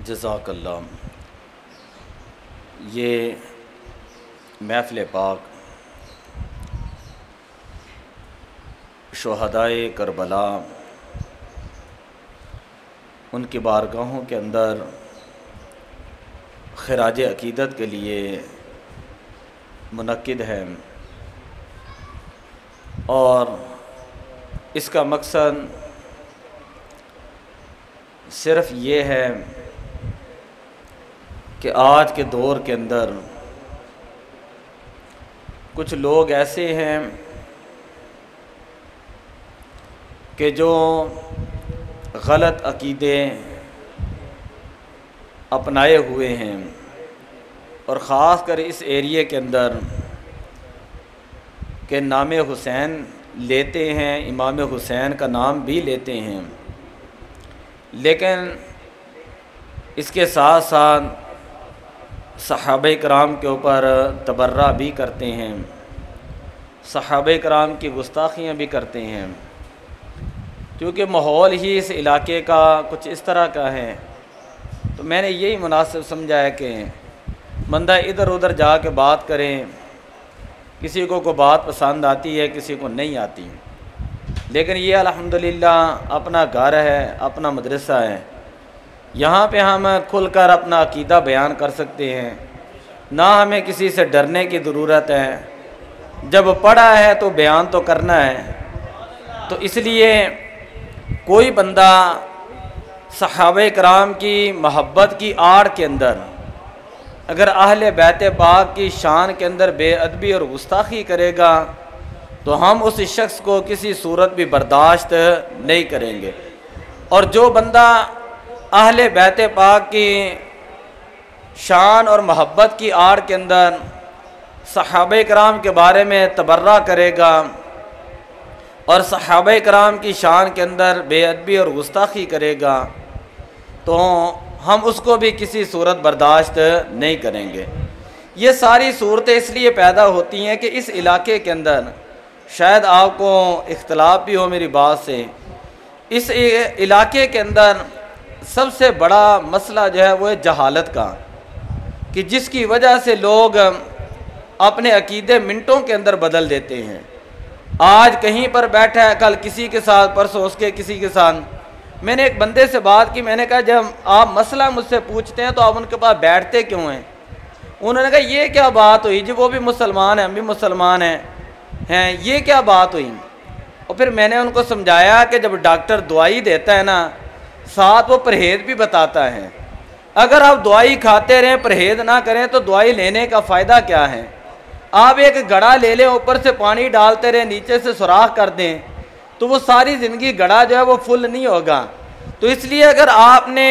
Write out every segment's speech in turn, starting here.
जज़ाकल्लाह। ये महफ़िल पाक शुहदाए करबला उनकी बारगाहों के अंदर खिराज अक़ीदत के लिए मुनक्किद है और इसका मकसद सिर्फ़ ये है कि आज के दौर के अंदर कुछ लोग ऐसे हैं कि जो गलत अक़ीदे अपनाए हुए हैं और ख़ास कर इस एरिए के अंदर के नाम हुसैन लेते हैं, इमाम हुसैन का नाम भी लेते हैं, लेकिन इसके साथ साथ सहाबे कराम के ऊपर तबर्रा भी करते हैं, सहाबे कराम की गुस्ताखियाँ भी करते हैं। क्योंकि माहौल ही इस इलाके का कुछ इस तरह का है, तो मैंने यही मुनासिब समझा है कि बंदा इधर उधर जा के बात करें। किसी को बात पसंद आती है, किसी को नहीं आती, लेकिन ये अल्हम्दुलिल्लाह अपना घर है, अपना मदरसा है, यहाँ पे हम खुलकर अपना अक़ीदा बयान कर सकते हैं, ना हमें किसी से डरने की ज़रूरत है। जब पढ़ा है तो बयान तो करना है। तो इसलिए कोई बंदा सहाबे कराम की महब्बत की आड़ के अंदर अगर अहले बैत पाक की शान के अंदर बेअदबी और गुस्ताखी करेगा तो हम उस शख्स को किसी सूरत भी बर्दाश्त नहीं करेंगे। और जो बंदा अहले बैत पाक की शान और महब्बत की आड़ के अंदर सहाबे कराम के बारे में तबर्रा करेगा और सहाबे कराम की शान के अंदर बेअदबी और गुस्ताखी करेगा तो हम उसको भी किसी सूरत बर्दाश्त नहीं करेंगे। ये सारी सूरतें इसलिए पैदा होती हैं कि इस इलाके के अंदर शायद आपको इख्तलाफ भी हो मेरी बात से, इस इलाके के अंदर सबसे बड़ा मसला जो है वो है जहालत का, कि जिसकी वजह से लोग अपने अकीदे मिनटों के अंदर बदल देते हैं। आज कहीं पर बैठा है, कल किसी के साथ, परसों उसके किसी के साथ। मैंने एक बंदे से बात की, मैंने कहा जब आप मसला मुझसे पूछते हैं तो आप उनके पास बैठते क्यों हैं? उन्होंने कहा ये क्या बात हुई जी, वो भी मुसलमान है, हम भी मुसलमान हैं, ये क्या बात हुई? और फिर मैंने उनको समझाया कि जब डॉक्टर दवाई देता है ना, साथ वो परहेज़ भी बताता है। अगर आप दवाई खाते रहें, परहेज़ ना करें तो दवाई लेने का फ़ायदा क्या है? आप एक घड़ा ले लें, ऊपर से पानी डालते रहें, नीचे से सुराख कर दें, तो वो सारी ज़िंदगी घड़ा जो है वो फुल नहीं होगा। तो इसलिए अगर आपने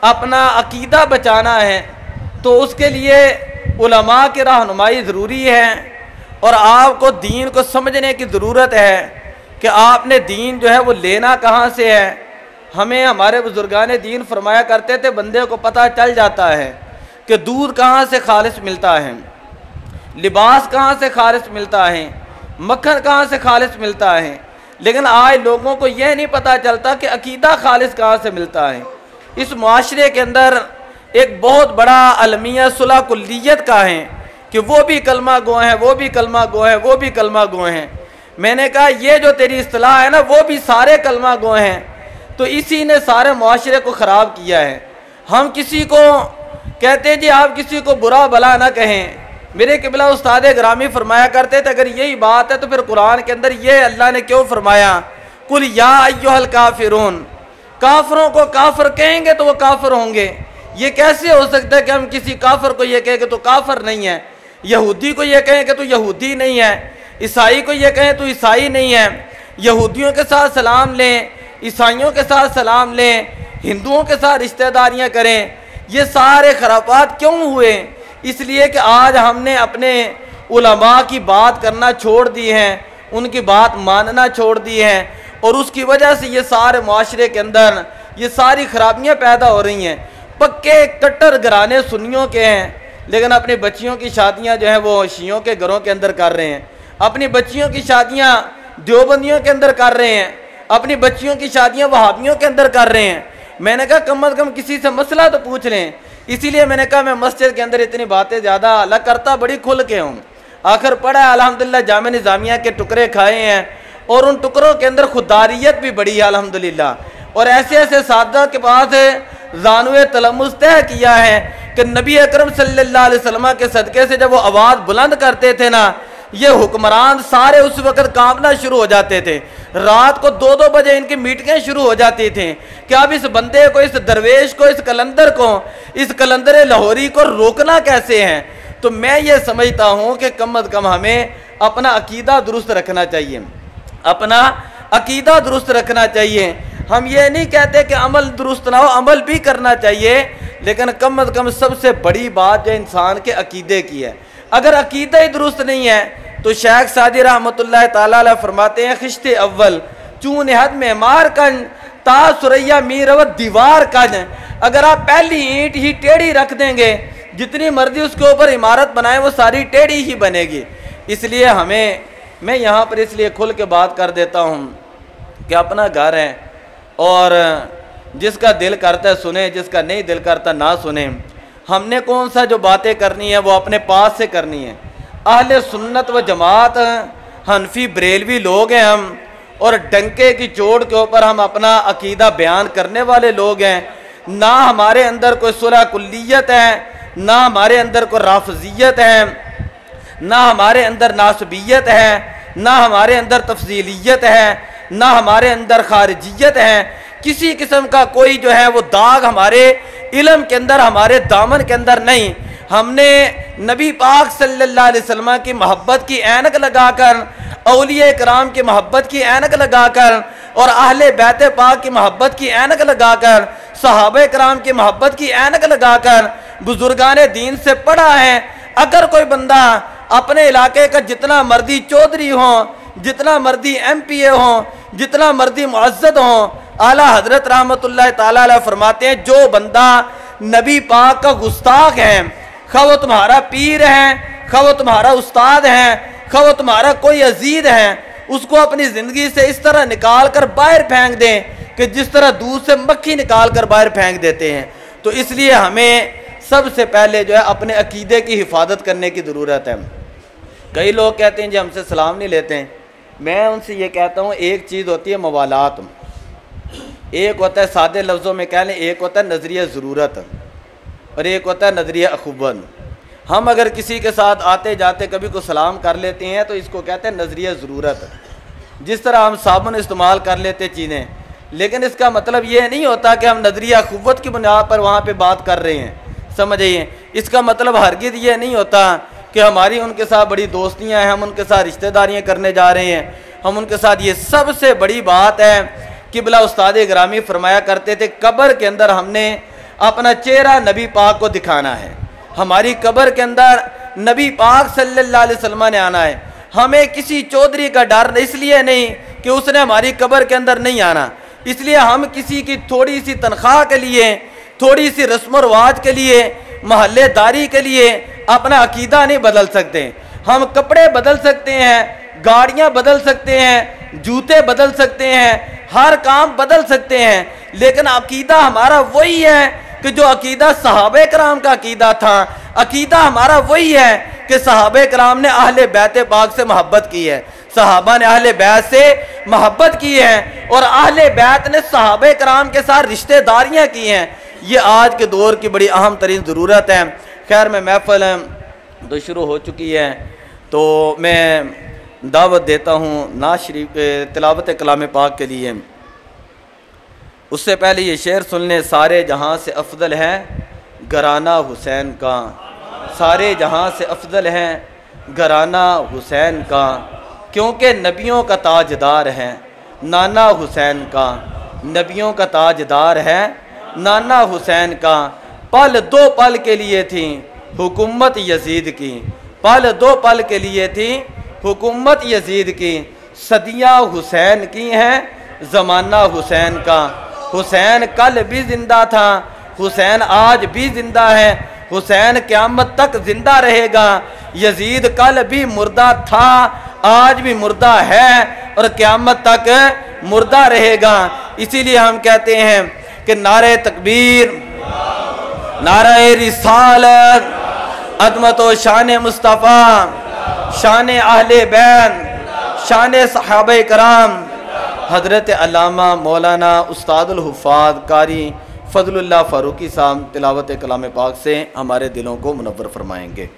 अपना अकीदा बचाना है तो उसके लिए उलमा की रहनुमाई ज़रूरी है और आपको दीन को समझने की ज़रूरत है कि आपने दीन जो है वो लेना कहाँ से है। हमें हमारे बुजुर्गान दीन फरमाया करते थे, बंदे को पता चल जाता है कि दूध कहाँ से खालिस मिलता है, लिबास कहाँ से खालिस मिलता है, मक्खन कहाँ से खालिस मिलता है, लेकिन आज लोगों को यह नहीं पता चलता कि अकीदा खालिस कहाँ से मिलता है। इस माशरे के अंदर एक बहुत बड़ा अलमिया सुलह कुल्लियत का है कि वो भी कलमा गो हैं, वो भी कलमा गो हैं, वो भी कलमा गो हैं। मैंने कहा ये जो तेरी इस्तिलाह है ना, वो भी सारे कलमा गो हैं, तो इसी ने सारे माशरे को ख़राब किया है। हम किसी को कहते हैं जी आप किसी को बुरा भला ना कहें। मेरे क़िबला उस्ताद ग्रामी फरमाया करते थे अगर यही बात है तो फिर कुरान के अंदर ये अल्लाह ने क्यों फरमाया, कुल या अय्युहल काफिरून, काफरों को काफिर कहेंगे तो वो काफिर होंगे। ये कैसे हो सकता है कि हम किसी काफिर को ये कहेंगे तो काफिर नहीं है, यहूदी को ये कहेंगे तो यहूदी नहीं है, ईसाई को ये कहें तो ईसाई नहीं है। यहूदियों के साथ सलाम लें, ईसाइयों के साथ सलाम लें, हिंदुओं के साथ रिश्तेदारियाँ करें। ये सारे खराबात क्यों हुए? इसलिए कि आज हमने अपने उलमा की बात करना छोड़ दी है, उनकी बात मानना छोड़ दी है और उसकी वजह से ये सारे माशरे के अंदर ये सारी खराबियाँ पैदा हो रही हैं। पक्के कट्टर घराने सुन्नियों के हैं, लेकिन अपनी बच्चियों की शादियाँ जो हैं वो शियों के घरों के अंदर कर रहे हैं, अपनी बच्चियों की शादियाँ देवबंदियों के अंदर कर रहे हैं, अपनी बच्चियों की शादियाँ वहाबियों के अंदर कर रहे हैं। मैंने कहा कम अज़ कम किसी से मसला तो पूछ लें। इसीलिए मैंने कहा मैं मस्जिद के अंदर इतनी बातें ज़्यादा अलग करता बड़ी खुल के हूँ। आखिर पढ़ा है अल्हम्दुलिल्लाह, जामे निज़ामिया के टुकड़े खाए हैं और उन टुकड़ों के अंदर खुदारियत भी बड़ी है अल्हम्दुलिल्लाह। और ऐसे ऐसे सादा के पास ज़ानुए तलम्मुस तय किया है कि नबी अकरम सल्लल्लाहु अलैहि वसल्लम के सदक़े से जब वो आवाज़ बुलंद करते थे ना, ये हुक्मरान सारे उस वक़्त कांपना शुरू हो जाते थे। रात को 2-2 बजे इनकी मीटिंगें शुरू हो जाती थी कि अब इस बंदे को, इस दरवेश को, इस कलंदर को, इस कलंदर लाहौरी को रोकना कैसे है। तो मैं ये समझता हूँ कि कम अज़ कम हमें अपना अकीदा दुरुस्त रखना चाहिए, अपना अकीदा दुरुस्त रखना चाहिए। हम ये नहीं कहते कि अमल दुरुस्त ना हो, अमल भी करना चाहिए, लेकिन कम अज़ कम सबसे बड़ी बात जो इंसान के अकीदे की है। अगर अकीदा ही दुरुस्त नहीं है तो शेख सादी रहमतुल्लाह ताला अलैह फरमाते हैं, खिश्ते अव्वल चून हद में मार कन ता सुरैया मीरवत दीवार कन। अगर आप पहली ईंट ही टेढ़ी रख देंगे, जितनी मर्जी उसके ऊपर इमारत बनाए वो सारी टेढ़ी ही बनेगी। इसलिए हमें, मैं यहाँ पर इसलिए खुल के बात कर देता हूँ कि अपना घर है और जिसका दिल करता है सुने, जिसका नहीं दिल करता ना सुने। हमने कौन सा जो बातें करनी है वो अपने पास से करनी है। अहले सुन्नत व जमात हनफी बरेलवी लोग हैं हम, और डंके की चोट के ऊपर हम अपना अकीदा बयान करने वाले लोग हैं। ना हमारे अंदर कोई सुलह कुल्लियत है, ना हमारे अंदर कोई राफजियत है, ना हमारे अंदर नासबियत है, ना हमारे अंदर तफसीलियत है, ना हमारे अंदर खारिजियत है। किसी किस्म का कोई जो है वो दाग हमारे इल्म के अंदर, हमारे दामन के अंदर नहीं। हमने नबी पाक सल्लल्लाहु अलैहि वसल्लम की मोहब्बत की ऐनक लगाकर, औलिया कराम की मोहब्बत की ऐनक लगाकर, और अहले बैत पाक की मोहब्बत की ऐनक लगाकर, सहाबे कराम की मोहब्बत की ऐनक लगाकर बुजुर्गान दीन से पढ़ा है। अगर कोई बंदा अपने इलाके का जितना मर्जी चौधरी हो, जितना मर्जी MPA हो, जितना मर्जी मुअज्जद हो, आला हजरत रहमतुल्लाह ताला अलैह फरमाते हैं, जो बंदा नबी पाक का गुस्ताख है, खा वो तुम्हारा पीर है, खा वो तुम्हारा उस्ताद है, खा वो तुम्हारा कोई अजीज है, उसको अपनी ज़िंदगी से इस तरह निकाल कर बाहर फेंक दें कि जिस तरह दूध से मक्खी निकाल कर बाहर फेंक देते हैं। तो इसलिए हमें सबसे पहले जो है अपने अकीदे की हिफाजत करने की ज़रूरत है। कई लोग कहते हैं जी हमसे सलाम नहीं लेते हैं। मैं उनसे ये कहता हूँ, एक चीज़ होती है मवालात, एक होता है सादे लफ्ज़ों में कह लें, एक होता है नज़रिया ज़रूरत और एक होता है नज़रिया अखुबत। हम अगर किसी के साथ आते जाते कभी को सलाम कर लेते हैं तो इसको कहते हैं नज़रिया ज़रूरत। जिस तरह हम साबुन इस्तेमाल कर लेते चीज़ें, लेकिन इसका मतलब ये नहीं होता कि हम नज़रिया अखुबत की बुनियाद पर वहाँ पे बात कर रहे हैं। समझिए, इसका मतलब हरगिज़ ये नहीं होता कि हमारी उनके साथ बड़ी दोस्तियाँ हैं, हम उनके साथ रिश्तेदारियाँ करने जा रहे हैं, हम उनके साथ। ये सबसे बड़ी बात है कि बिला उस्ताद गिरामी फरमाया करते थे, कब्र के अंदर हमने अपना चेहरा नबी पाक को दिखाना है। हमारी कब्र के अंदर नबी पाक सल्लल्लाहु अलैहि वसल्लम ने आना है। हमें किसी चौधरी का डर इसलिए नहीं कि उसने हमारी कब्र के अंदर नहीं आना, इसलिए हम किसी की थोड़ी सी तनख्वाह के लिए, थोड़ी सी रस्म रवाज के लिए, महल्लेदारी के लिए अपना अकीदा नहीं बदल सकते। हम कपड़े बदल सकते हैं, गाड़ियाँ बदल सकते हैं, जूते बदल सकते हैं, हर काम बदल सकते हैं, लेकिन अकीदा हमारा वही है कि जो अकीदा सहाबे कराम का अकीदा था। अकीदा हमारा वही है कि सहाबे कराम ने अहले बैत पाक से मोहब्बत की है, सहाबा ने अहले बैत से मोहब्बत की है, और अहले बैत ने सहाबे कराम के साथ रिश्तेदारियाँ की हैं। ये आज के दौर की बड़ी अहम तरीन ज़रूरत है। खैर, मैं महफ़िल तो शुरू हो चुकी है, तो मैं दावत देता हूँ नाज़ शरीफ तिलावत कलाम पाक के लिए। उससे पहले ये शेर सुन लें, सारे जहाँ से अफजल है घराना हुसैन का, सारे जहाँ से अफजल हैं घराना हुसैन का, क्योंकि नबियों का ताजदार है नाना हुसैन का, नबियों का ताजदार है नाना हुसैन का। पल दो पल के लिए थी हुकूमत यजीद की, पल दो पल के लिए थी हुकूमत यजीद की, सदियाँ हुसैन की हैं ज़माना हुसैन का। हुसैन कल भी जिंदा था, हुसैन आज भी जिंदा है, हुसैन क़यामत तक जिंदा रहेगा। यजीद कल भी मुर्दा था, आज भी मुर्दा है और क़यामत तक मुर्दा रहेगा। इसीलिए हम कहते हैं कि नारे तकबीर, नारे रिसालत, अज़मत व शान मुस्तफ़ा, शान अहले बैत, शान सहाबे कराम, हज़रत अल्लामा मौलाना उस्तादुल हुफ़ाज़ कारी फ़ज़लुल्लाह फ़ारूकी साहब तिलावत कलाम पाक से हमारे दिलों को मुनव्वर फरमाएंगे।